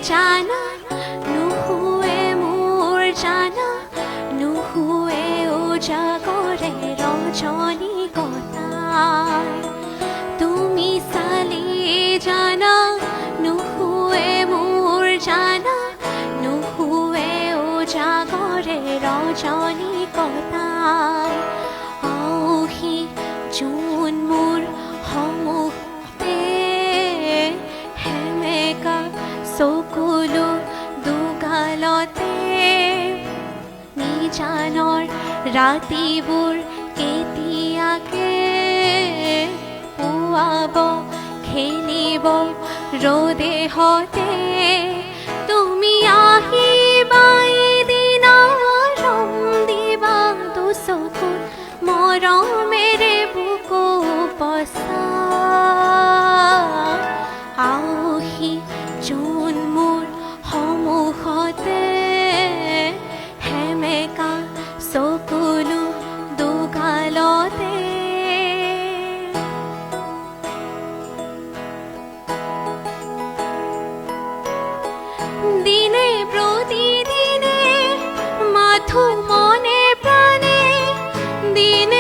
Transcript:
জানা নুহুৱে মোৰ জানা নুহুৱে উজাগৰে ৰজনী কটাই তুমি চালে জানা নুহুৱে মোৰ জানা নুহুৱে উজাগৰে ৰজনী কটাই আউহি জোন মোৰ সন্মুখতে হেমেকা চকুলো দুগালতে নিজানৰ ৰাতিবোৰ কেতিয়াকে পুৱাব খেলিব ৰ'দে হতে তুমি আহিবা এদিন ৰম দিবা দুচকুত মৰমেৰে বুকু পছা আউহি জোন মোৰ সন্মুখতে হেমেকা চকুলো দুগালতে দিনে প্ৰতিদিনে মাথো মনে প্ৰাণে দিনে